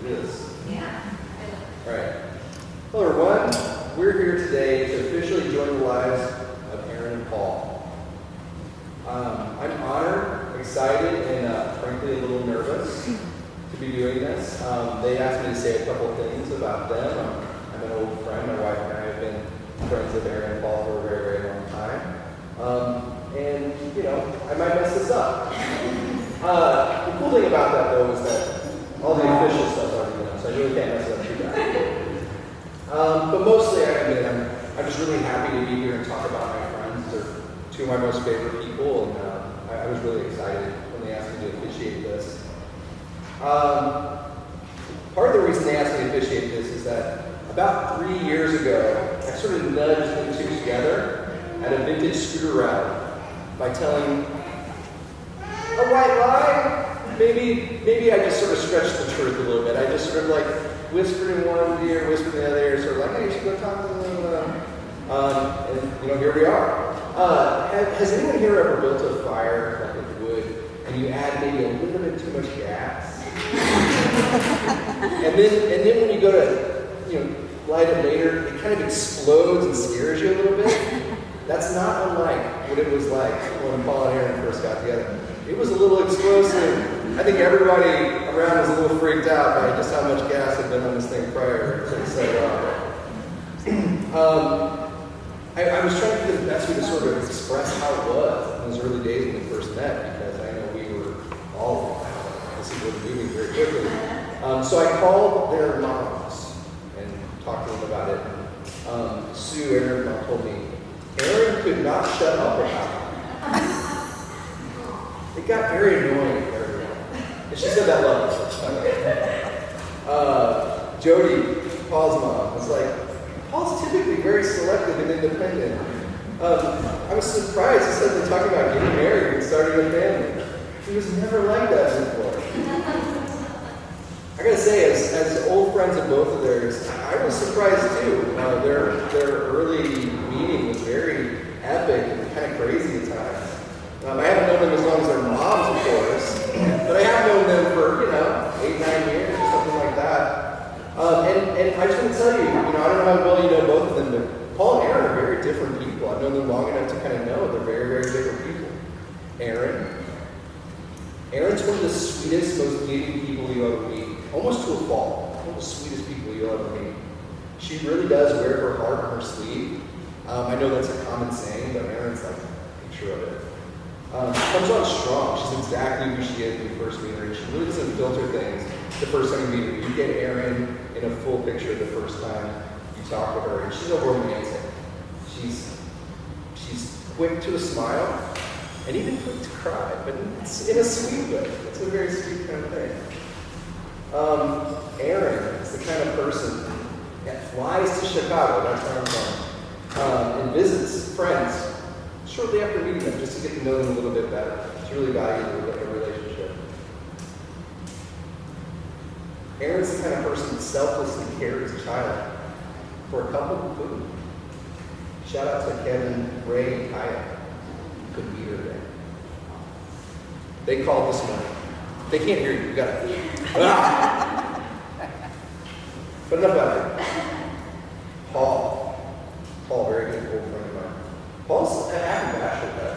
Yes. Yeah. All right. Hello, everyone. We're here today to officially join the lives of Aaron and Paul. I'm honored, excited, and frankly a little nervous to be doing this. They asked me to say a couple things about them. I'm an old friend. My wife and I have been friends with Aaron and Paul for a very, very long time. And, I might mess this up. The cool thing about that, though, is that all the official stuff's already done, so I really can't mess it up too bad. But mostly, I'm just really happy to be here and talk about my friends. They're two of my most favorite people, and I was really excited when they asked me to officiate this. Part of the reason they asked me to officiate this is that about 3 years ago, I sort of nudged them two together at a vintage scooter rally by telling a white lie. Maybe I just sort of stretched the truth a little bit. I just sort of like whispered in one ear, whispered in the other ear, sort of like, hey, you should go talk to them. And here we are. Has anyone here ever built a fire like with wood and you add maybe a little bit too much gas? and then when you go to light it later, it kind of explodes and scares you a little bit. That's not unlike what it was like when Paul and Aaron first got together. It was a little explosive. I think everybody around was a little freaked out by just how much gas had been on this thing prior to set off. I was trying to do the best way to sort of express how it was in those early days when we first met, because I know we were all this is moving very quickly. So I called their moms and talked to them about it. Sue, Aaron's mom, told me, Aaron could not shut up about it. It got very annoying for everyone. And she said that love. Jody, Paul's mom, was like, Paul's typically very selective and independent. I was surprised he said they're talking about getting married and starting a family. He was never like that before. I gotta say, as old friends of both of theirs, I was surprised too. Their early meeting was very epic and kind of crazy at times. I haven't known them as long as their moms, of course, but I have known them for 8, 9 years or something like that. And I just want to tell you, I don't know how well you know both of them, but Paul and Aaron are very different people. I've known them long enough to kind of know they're very, very different people. Aaron's one of the sweetest, most giving people you ever meet. Almost to a fault. One of the sweetest people you'll ever meet. She really does wear her heart on her sleeve. I know that's a common saying, but Aaron's like a picture of it. She comes on strong. She's exactly who she is when you first meet her. She really doesn't filter things the first time you meet her. You get Aaron in a full picture the first time you talk to her. And she's a romantic. She's quick to a smile and even quick to cry, but it's in a sweet way. It's a very sweet kind of thing. Aaron is the kind of person that flies to Chicago, that's where I'm from, and visits friends shortly after meeting them just to get to know them a little bit better. She really values a relationship. Aaron's the kind of person that selflessly carries a child for a cup of food. Shout out to Kevin, Ray, and Kaya. Couldn't be here today. They called this morning. They can't hear you. You got it. But enough about it. Paul, very good old friend of mine. Paul's a happy bachelor.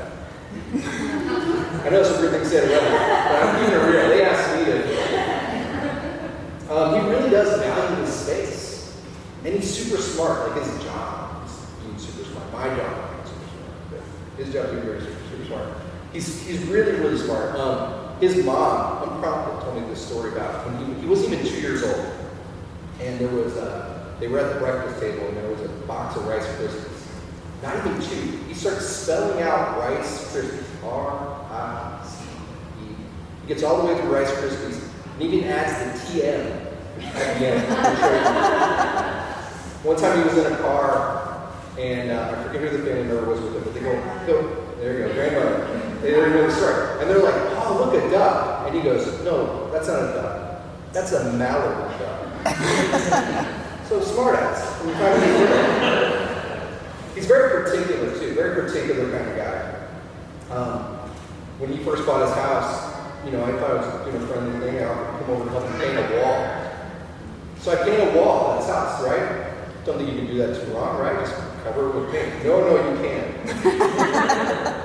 I know it's a weird thing to say already, but I'm keeping it real. They asked me to. He really does value his space, and he's super smart. Like his job is being super smart. My job is being super smart. But his job is being very super smart. He's really, really smart. His mom, unprompted, told me this story about when he wasn't even 2 years old. And there was they were at the breakfast table and there was a box of Rice Krispies. Not even 2. He starts spelling out Rice Krispies. R-I-C-E. He gets all the way through Rice Krispies and even adds the TM at the end. One time he was in a car and I forget who the family member was with him, but they go, there you go, grandmother. They didn't know the story. And they're like, oh, look, a duck. And he goes, no, that's not a duck. That's a mallard duck. So smart ass. He's very particular too, very particular kind of guy. When he first bought his house, I thought I was doing a friendly thing. I offered to come over and help him paint a wall. spots, right? Don't think you can do that too long, right? Just cover it with paint. No, you can't.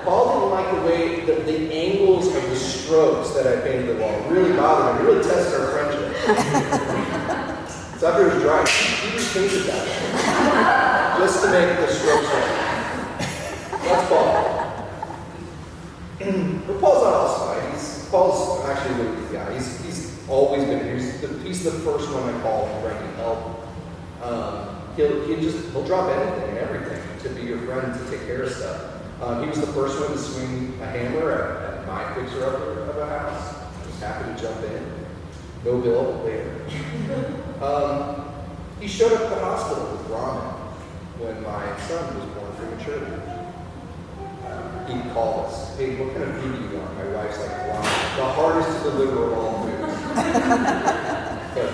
Paul didn't like the way, the angles of the strokes that I painted the wall. It really bothered him. It really tested our friendship. So after it was dry, he just painted that way. Just to make the strokes right. That's Paul. But Paul's not all spy. Paul's actually a really good guy. He's always been here. He's the first one I call when I need help. He'll drop anything and everything to be your friend, to take care of stuff. He was the first one to swing a hammer at my fixer-upper of a house. I was happy to jump in. No bill later. He showed up at the hospital with ramen when my son was born prematurely. He called us. Hey, what kind of food do you want? My wife's like, wow, the hardest to deliver of all foods.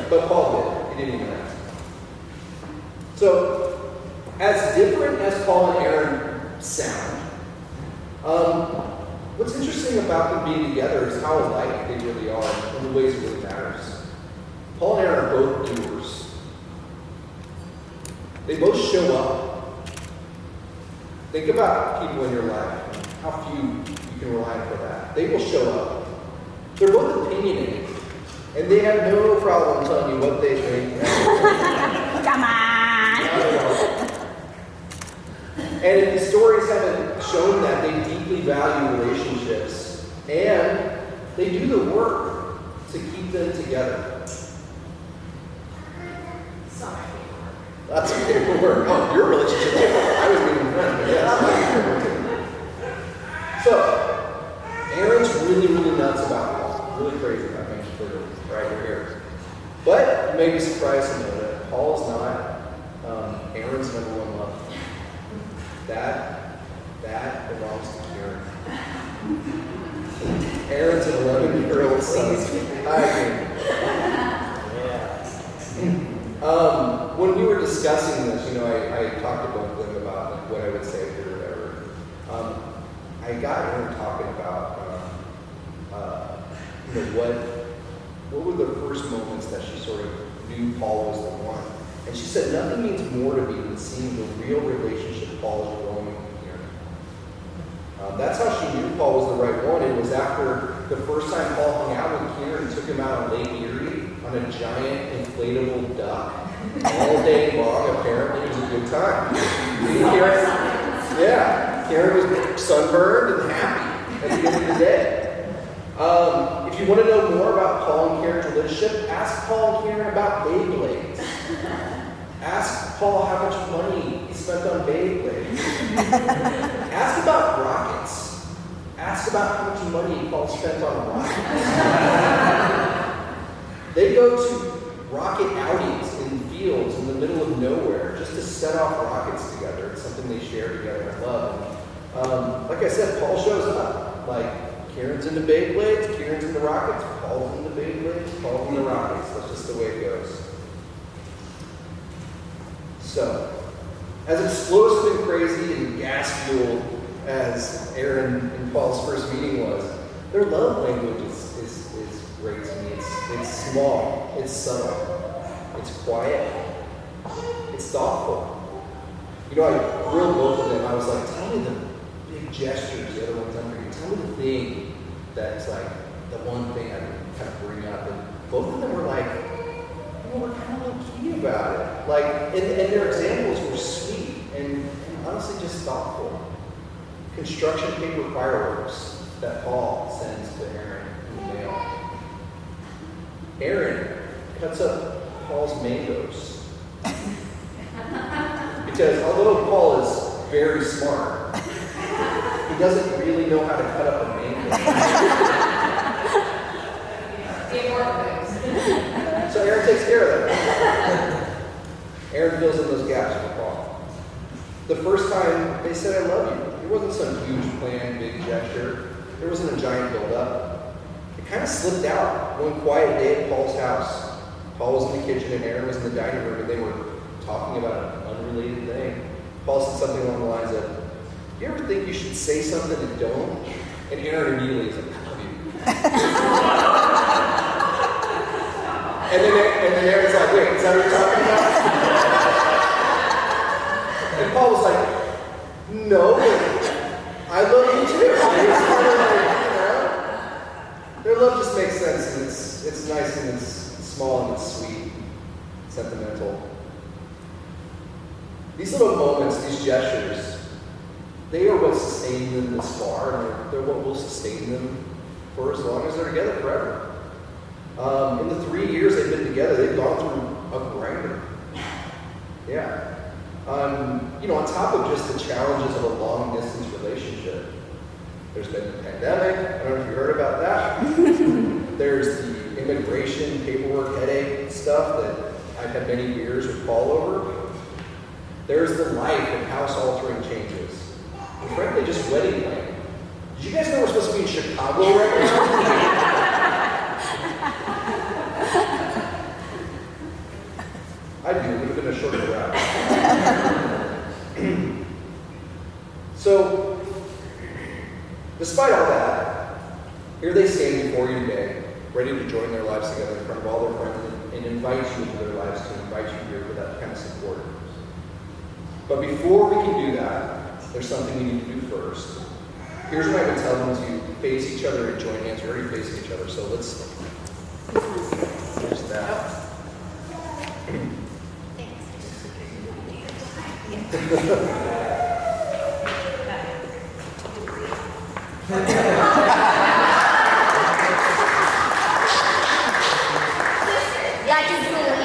but Paul did. He didn't even ask. So, as different as Paul and Aaron sound, what's interesting about them being together is how alike they really are in the ways it really matters. Paul and Aaron are both doers. They both show up. Think about people in your life, how few you can rely on for that. They will show up. They're both opinionated, and they have no problem telling you what they think. Come on! And if the stories haven't shown that, they deeply value relationships, and they do the work to keep them together. That's paperwork. Oh, your relationship. I was being friends, but yes. So, Aaron's really nuts about Paul. Really crazy about him for right here. But you may be surprised to know that Paul is not Aaron's number one love. That belongs to Karen. Aaron's an 11-year-old son. Hi, Karen. When we were discussing this, I talked to both of them about like, what I would say or whatever. I got Aaron talking about what were the first moments that she sort of knew Paul was the one. And she said nothing means more to me than seeing the real relationship Paul is growing with Kieran. That's how she knew Paul was the right one. It was after the first time Paul hung out with Kieran and took him out on Lake Erie on a giant inflatable duck. All day long, apparently, it was a good time. Karen was sunburned and happy at the end of the day. If you want to know more about Paul and Karen's relationship, ask Paul and Karen about Beyblades. Ask Paul how much money he spent on Beyblades. Ask about rockets. Ask about how much money Paul spent on rockets. They go to rocket outings in fields in the middle of nowhere just to set off rockets together. It's something they share together and love. Like I said, Paul shows up. Like, Karen's into Beyblades, Kieran's into rockets, Paul's into Beyblades, Paul's into rockets. That's just the way it goes. So, as explosive and crazy and gas-fueled as Aaron and Paul's first meeting was, their love language is great to me. It's small, it's subtle, it's quiet, it's thoughtful. I grilled both of them. I was like, tell me the big gestures the other one's done for you. Tell me the thing that's like the one thing I can kind of bring up. And both of them were like, we're kind of low-key about it. Like, and their examples were sweet and honestly just thoughtful. Construction paper fireworks that Paul sends to Aaron in the mail. Aaron cuts up Paul's mangoes. Because although Paul is very smart, he doesn't really know how to cut up a mango. So Aaron takes care of that. Aaron fills in those gaps for Paul. The first time they said, I love you, it wasn't some huge plan, big gesture. There wasn't a giant build-up. It kind of slipped out one quiet day at Paul's house. Paul was in the kitchen and Aaron was in the dining room, and they were talking about an unrelated thing. Paul said something along the lines of, you ever think you should say something and don't? And Aaron immediately is like, I love you. And then Aaron's like, wait, is that what you're talking about? And Paul was like, no, I love you too. It's kind of like, their love just makes sense, and it's nice, and it's small, and it's sweet, sentimental. These little moments, these gestures, they are what sustain them this far, and they're what will sustain them for as long as they're together forever. In the 3 years they've been together, they've gone through a grinder. Yeah. On top of just the challenges of a long-distance relationship, there's been the pandemic. I don't know if you heard about that. There's the immigration paperwork headache stuff that I've had many years with Paul over. There's the life and house-altering changes. And frankly, just wedding planning. Did you guys know we're supposed to be in Chicago right now? I do. It would have been a shorter route. So, despite all that, here they stand before you today, ready to join their lives together in front of all their friends and invite you into their lives, to invite you here for that kind of support. But before we can do that, there's something we need to do first. Here's what I would tell them to face each other and join hands. You're already facing each other, so let's. There's that. Like it's really.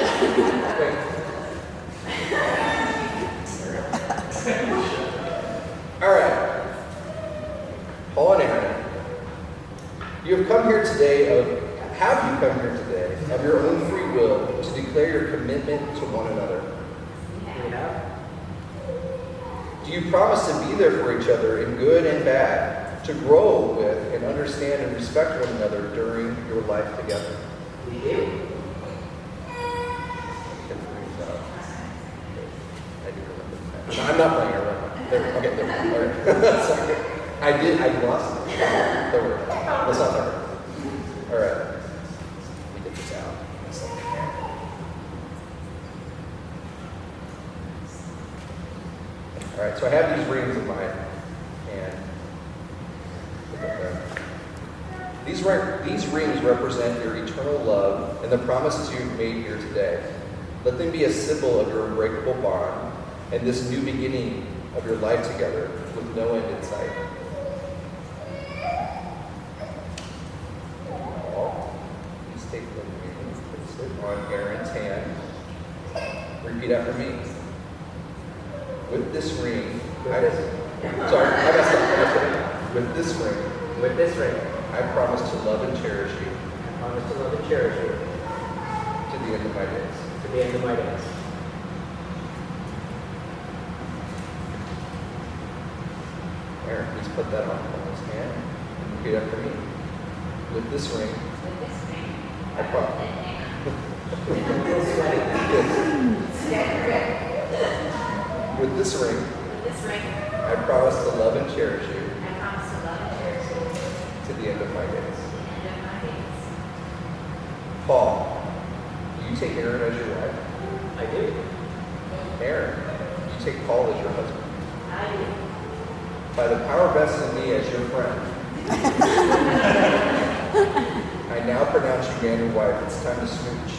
All right. Paul and Aaron, have you come here today of your own free will to declare your commitment to one another? Yeah. Do you promise to be there for each other in good and bad, to grow with and understand and respect one another during your life together? We do. I'm not playing around. Okay, there we go. Sorry. I lost it. There we go. That's not hard. All right. Let me get this out. All right, so I have these rings in my hand. Look at them. These rings represent your eternal love and the promises you've made here today. Let them be a symbol of your unbreakable bond and this new beginning of your life together with no end in sight. Please take them and place it on Aaron's hand. Repeat after me. With this ring, I messed up. With this ring, I promise to love and cherish you. I promise to love and cherish you To the end of my days. to the end of my days. Aaron, please put that on Paul's hand. Repeat after me. With this ring, I promise. With this ring, I promise to love and cherish you to the end of my days. Paul, do you take Aaron as your wife? I do. Aaron, do you take Paul as your husband? By the power vested in me as your friend, I now pronounce you man and wife. It's time to smooch.